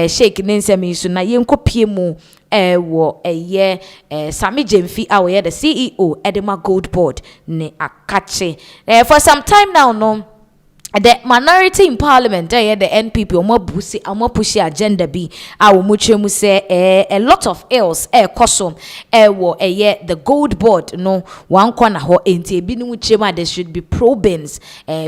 shake nensemi so na yenkopie mu wo Sammy Gyamfi a the CEO Edema GoldBod ne akache for some time now no. The minority in parliament, the NPP, omo push agenda bi a omo say a lot of else kosom wo the GoldBod no one corner ho enti ebi no chema there should be probings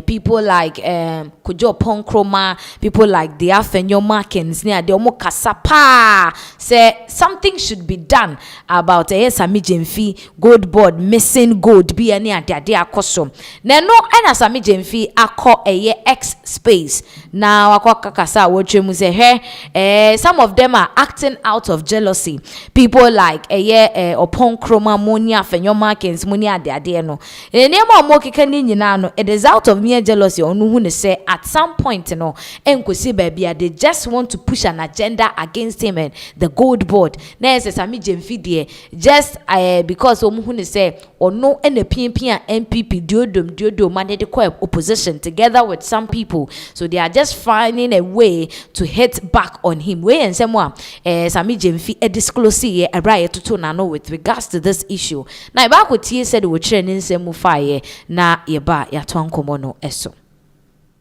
people like Kojo Ponkroma, people like the Afenyo-Markins near the omo kasapa say something should be done about Sammy Gyamfi GoldBod missing gold bi ani ade akosom na no na Sammy Gyamfi akọ X space now akakasa wochemu say some of them are acting out of jealousy. People like Oponkroma Monia Afenyo-Markins Monia ade no nneema omo keka ni nyina no it is out of mere jealousy onu hu ne say at some point no enkosi baby they just want to push an agenda against him and the GoldBod na say Sammy Gyamfi there just because omo hu ne say ono ene pimpia NPP diodom man dey call opposition together with some people, so they are just finding a way to hit back on him. Way and someone Sammy Gyamfi disclose a right to no with regards to this issue. Now back with he said we training same fire na yeba ya twankomo no eso.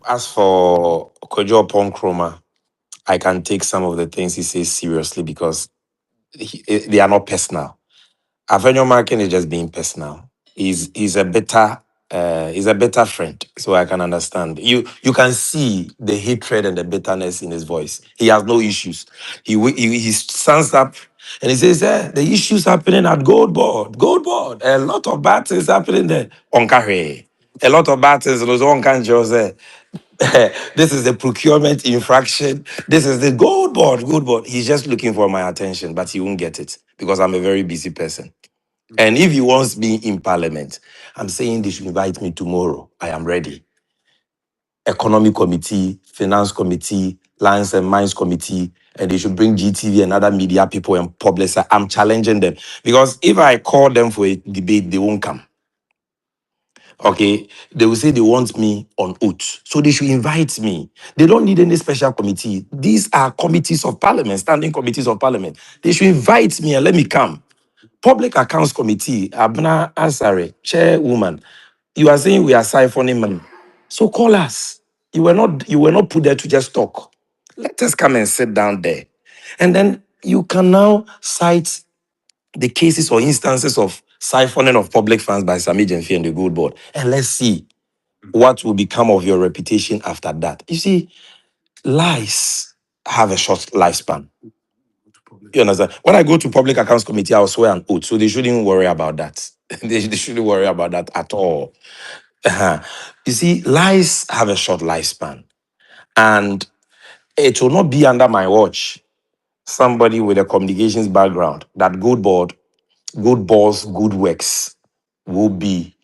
As for Kojo Ponkroma, I can take some of the things he says seriously because they are not personal. Afenyo-Markin is just being personal. He's a better friend, so I can understand. You can see the hatred and the bitterness in his voice. He has no issues. He stands up and he says, the issues happening at GoldBod. A lot of bad things happening there. Onkare. A lot of bad things. Those one can't just say, this is the procurement infraction. This is the GoldBod. He's just looking for my attention, but he won't get it because I'm a very busy person. And if he wants me in parliament, I'm saying they should invite me tomorrow. I am ready. Economic committee, finance committee, lands and mines committee, and they should bring GTV and other media people and publicize. I'm challenging them. Because if I call them for a debate, they won't come. Okay? They will say they want me on oath. So they should invite me. They don't need any special committee. These are committees of parliament, standing committees of parliament. They should invite me and let me come. Public Accounts Committee, Abna Ansari, chairwoman, you are saying we are siphoning money. So call us. You were not put there to just talk. Let us come and sit down there. And then you can now cite the cases or instances of siphoning of public funds by Sammy Gyamfi and the GoldBod. And let's see what will become of your reputation after that. You see, lies have a short lifespan. You understand? When I go to Public Accounts Committee, I'll swear an oath. So they shouldn't worry about that. They shouldn't worry about that at all. You see, lies have a short lifespan. And it will not be under my watch somebody with a communications background that GoldBod, good works will be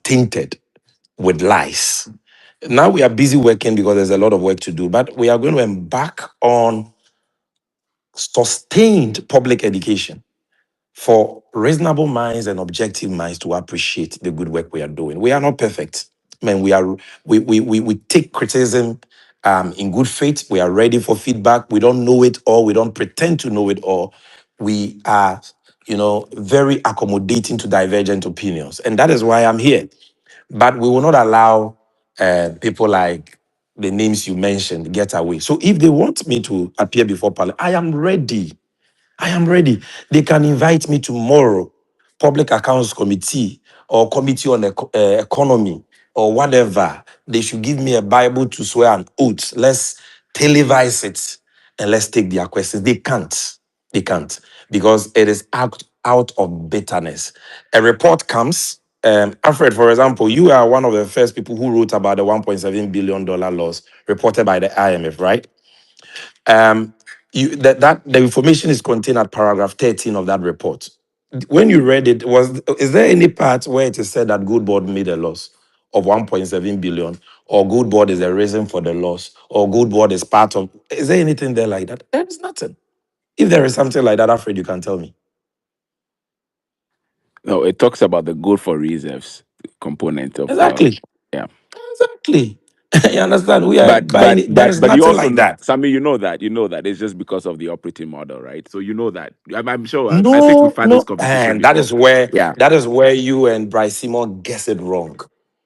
tainted with lies. Now we are busy working because there's a lot of work to do, but we are going to embark on sustained public education for reasonable minds and objective minds to appreciate the good work we are doing. We are not perfect. I mean, we take criticism in good faith. We are ready for feedback. We don't know it all. We don't pretend to know it all. We are, very accommodating to divergent opinions. And that is why I'm here. But we will not allow people like the names you mentioned get away. So if they want me to appear before Parliament, I am ready. They can invite me tomorrow, Public Accounts Committee or Committee on Economy or whatever. They should give me a Bible to swear an oath. Let's televise it and let's take their questions. They can't. Because it is out of bitterness. A report comes. Alfred, for example, you are one of the first people who wrote about the $1.7 billion loss reported by the IMF, right? The information is contained at paragraph 13 of that report. When you read it, is there any part where it is said that GoldBod made a loss of 1.7 billion, or GoldBod is the reason for the loss, or GoldBod is part of? Is there anything there like that? There is nothing. If there is something like that, Alfred, you can tell me. No, it talks about the gold for reserves component of Exactly. yeah. Exactly. You understand? We are buying it. There is But you nothing also like that. Sammy, you know that it's just because of the operating model, right? So you know that. I'm sure. I think we've No, had this no, conversation and that before. is where Yeah. you and Bryce Simon guess it wrong.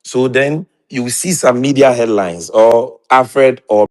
So then you see some media headlines or Alfred or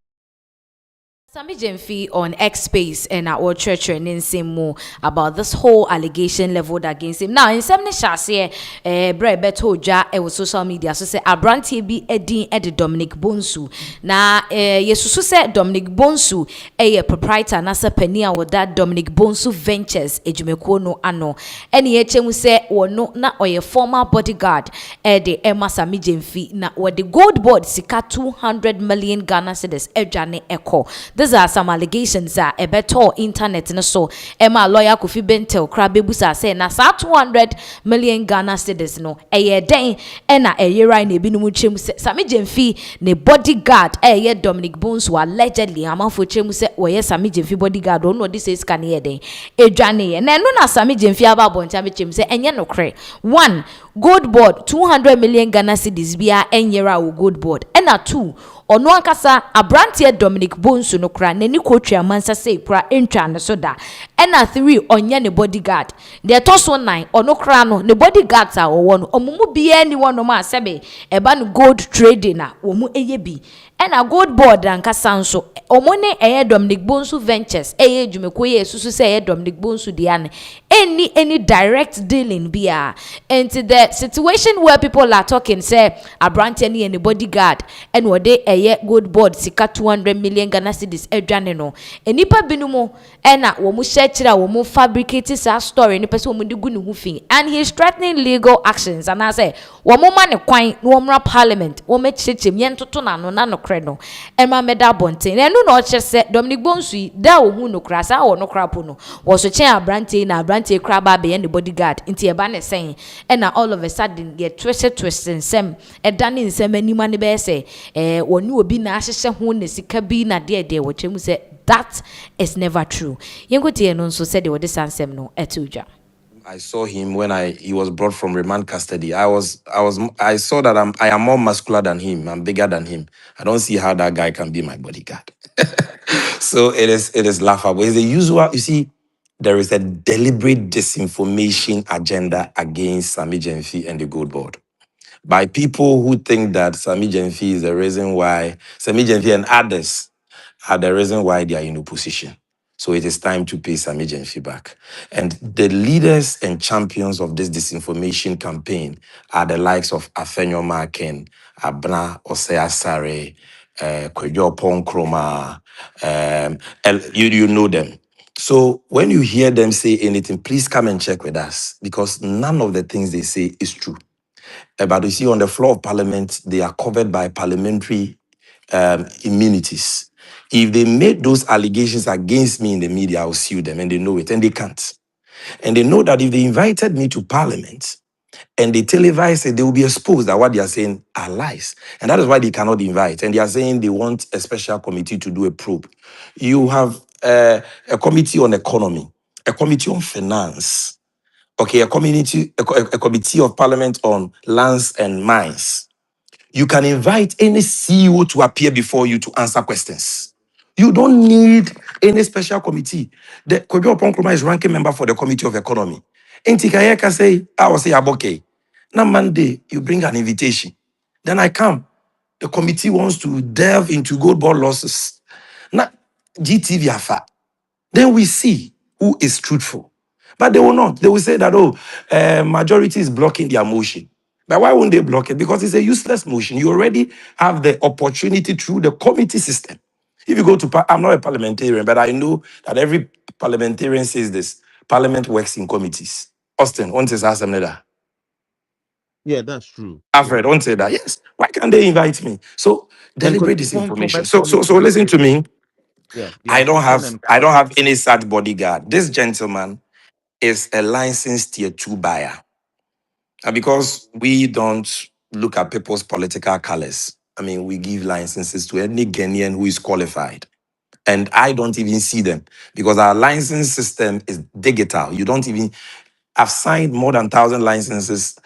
Sammy Gyamfi on X Space and our church and say more about this whole allegation leveled against him. Now, in some shase, Bray Beto Ja, was social media, so say Abranti be Eddie Eddie Dominic Bonsu. Na Yesusu said Dominic Bonsu, a proprietor, Nasa Penia, with that Dominic Bonsu Ventures, Ejumeko no ano. Any HM say, or no, na or a former bodyguard, the Emma Sammy Gyamfi, na or the gold board, Sika 200 million Ghana cedis, Ejane Echo. These are some allegations that a better internet no so Emma lawyer Kofi Bentel Krabebusa say na sa 200 million Ghana cedis no eye den na eye right na ebinum chem say Sammy Gyamfi ne bodyguard eye Dominic Bones allegedly amafo chem say oye Sammy Gyamfi bodyguard no this is can ye den edwane ye na no na Sammy Gyamfi aba bonta me chem say enye no kre one gold board 200 million Ghana cedis bia enyera wo gold board na two ono ankasa abrantie Dominic Bonsu no kra nani kotwa mansa sei kra entwa ne so da ena 3 onye ne bodyguard de to so 9 ono kra no ne bodyguards a wo no omumu bia ni wono ma sebe eba no gold trading na omu eye bi ena gold board ankasa nso omo ne eye Dominic Bonsu Ventures eye dwumeko ye susu se eye Dominic Bonsu dia ne any direct dealing bia into the situation where people are talking say abrantie ni ne bodyguard and what they gold board sika 200 million Ghana cedis edwane no enipa binumo ena wo mu share kira wo mu fabricate sa story ni person wo mu digu ne hu fin and he is threatening legal actions and I say wo mu ma ne kwan wo mra parliament wo me chechem ye ntoto na no kre no ema meda bonten enu no che se Dominic Bonsu da wo hu no kra sa wo no kra po no wo so chen abrante na abrante kra ba be ye ne bodyguard nti e ba ne sen ena all of a sudden ye twist nsem e dane nsem anima ne be se woni obi na ahyehye ho ne sika bi na de wo twem se that is never true yenkotie no nso se de wo de sansem no etudwa. I saw him when he was brought from remand custody. I saw that I am more muscular than him. I'm bigger than him. I don't see how that guy can be my bodyguard. So it is laughable. It's the usual. You see, there is a deliberate disinformation agenda against Sammy Gyamfi and the Gold Board by people who think that Sammy Gyamfi is the reason why Sammy Gyamfi and others are the reason why they are in opposition. So it is time to pay Sammy Gyamfi back. And the leaders and champions of this disinformation campaign are the likes of Afenyo-Markin, Abna Osea Sare, Kwejo Ponkroma. You know them. So when you hear them say anything, please come and check with us because none of the things they say is true. But you see, on the floor of parliament, they are covered by parliamentary immunities. If they make those allegations against me in the media, I'll sue them, and they know it, and they can't. And they know that if they invited me to parliament and they televise it, they will be exposed that what they are saying are lies. And that is why they cannot invite. And they are saying they want a special committee to do a probe. You have a committee on economy, a committee on finance, okay, a committee of parliament on lands and mines. You can invite any CEO to appear before you to answer questions. You don't need any special committee. The Kwejo Ponkroma is ranking member for the Committee of Economy. Intikayeka say, I will say, okay. Now Monday, you bring an invitation. Then I come. The committee wants to delve into gold bond losses. Now, GTV afa. Then we see who is truthful. But they will not. They will say that, majority is blocking their motion. But why won't they block it? Because it's a useless motion. You already have the opportunity through the committee system. If you go to, I'm not a parliamentarian, but I know that every parliamentarian says this. Parliament works in committees. Austin, one says, Yeah, that's true. Yeah. Alfred, don't say that. Yes. Why can't they invite me? So And deliberate Upon disinformation. comment So committee, listen to me. yeah, they I are don't sitting have and I don't counting. have any such bodyguard. This gentleman is a licensed tier 2 buyer. And because we don't look at people's political colors, I mean, we give licenses to any Ghanaian who is qualified. And I don't even see them because our license system is digital. You don't even, I've signed more than 1,000 licenses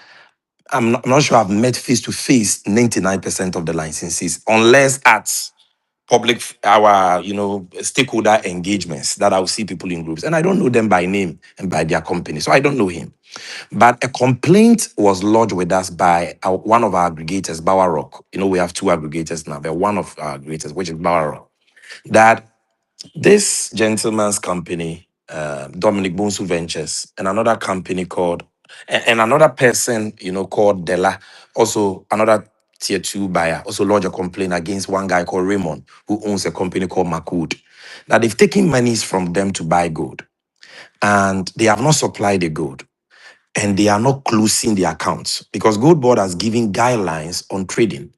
I'm not sure I've met face to face 99% of the licensees, unless at public, our, stakeholder engagements that I'll see people in groups. And I don't know them by name and by their company. So I don't know him. But a complaint was lodged with us by one of our aggregators, Bower Rock. We have two aggregators now. They're one of our aggregators, which is Bower Rock. That this gentleman's company, Dominic Bonsu Ventures, and another company called, and another person, called Della, also another tier two buyer, also lodged a complaint against one guy called Raymond, who owns a company called Macwood. That they've taken monies from them to buy gold, and they have not supplied the gold, and they are not closing the accounts because GoldBod has given guidelines on trading.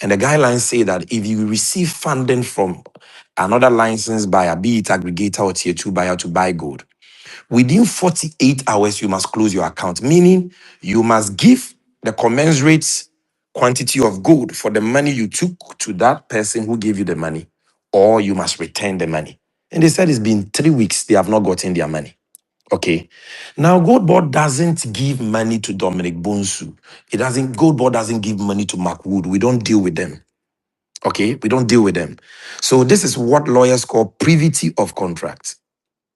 And the guidelines say that if you receive funding from another licensed buyer, be it aggregator or tier two buyer, to buy gold, within 48 hours, you must close your account, meaning you must give the commensurate quantity of gold for the money you took to that person who gave you the money, or you must return the money. And they said it's been 3 weeks, they have not gotten their money. Okay. Now, GoldBod doesn't give money to Dominic Bonsu. GoldBod doesn't give money to Macwood. We don't deal with them. Okay. We don't deal with them. So this is what lawyers call privity of contract.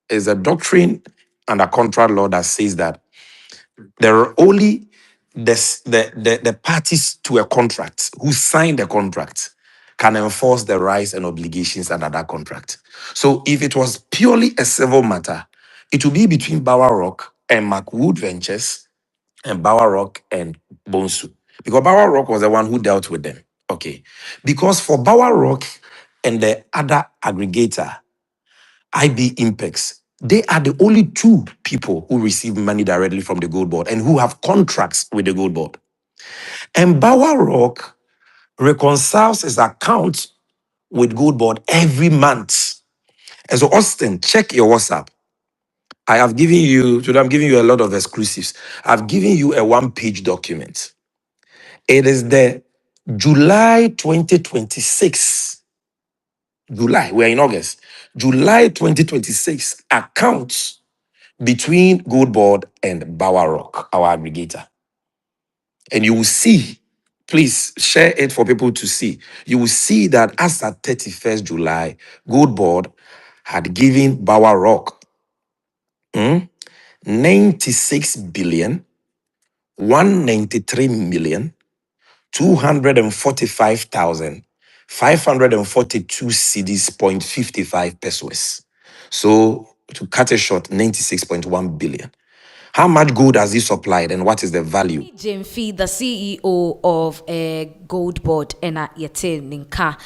It's a doctrine under contract law that says that there are only the parties to a contract who sign the contract can enforce the rights and obligations under that contract. So if it was purely a civil matter, it would be between Bower Rock and Macwood Ventures and Bower Rock and Bonsu. Because Bower Rock was the one who dealt with them. Okay. Because for Bower Rock and the other aggregator, IB Impex, they are the only two people who receive money directly from the GoldBod and who have contracts with the GoldBod. And Bower Rock reconciles his account with GoldBod every month. And so, Austin, check your WhatsApp. I have given you, today I'm giving you a lot of exclusives. I've given you a one-page document. It is the July 2026. July, we're in August. July 2026 accounts between GoldBod and Bower Rock, our aggregator. And you will see, please share it for people to see. You will see that as at 31st July, GoldBod had given Bower Rock 96 billion 193 million 245,542 cedis, 0.55 pesos. So to cut it short, 96.1 billion. How much gold has he supplied and what is the value? Gyamfi, the CEO of GoldBod, and yete ninka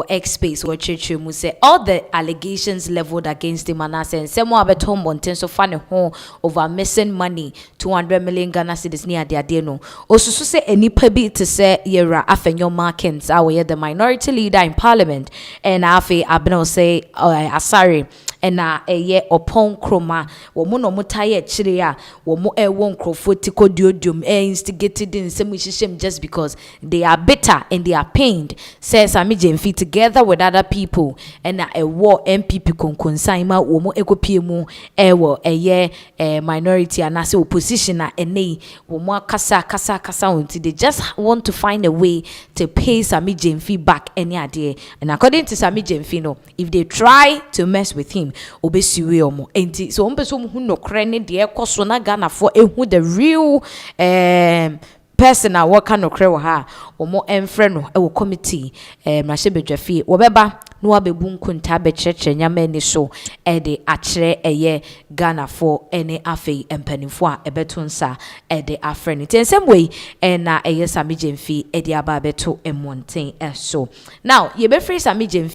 X space or church mu say all the allegations leveled against him and say some abeton monten so funny home over missing money 200 million Ghana cedis near the adeno. Also say any pebi to say yera Afenyo-Markin, our the minority leader in Parliament, and Afe Abno say asari and ye upon chroma woman or mutaye chiria womo won crofotiko diodium instigated in some shame just because they are bitter and they are pained, says Sammy Gyamfi, together with other people, and a war MPP consaima womo ekopiemu ewo minority and as opposition and nay womo kasa until they just want to find a way to pay Sammy Gyamfi back any idea. And according to Sammy Gyamfi, no, if they try to mess with him obesiwe omo enti so ompeso hu no kre ne de ekoso na Ghana for ehu the real person a work no kre wo ha omo emfre no e wo committee mrahye bedwafi wo beba no abebu nkunta be cheche nyama ni so e de akere eye Ghana for ene afei empanifo a ebetonsa e de afre ni tensem wey na eye Sammy Gyamfi e de aba beto emonten so now ye be free Sammy Gyamfi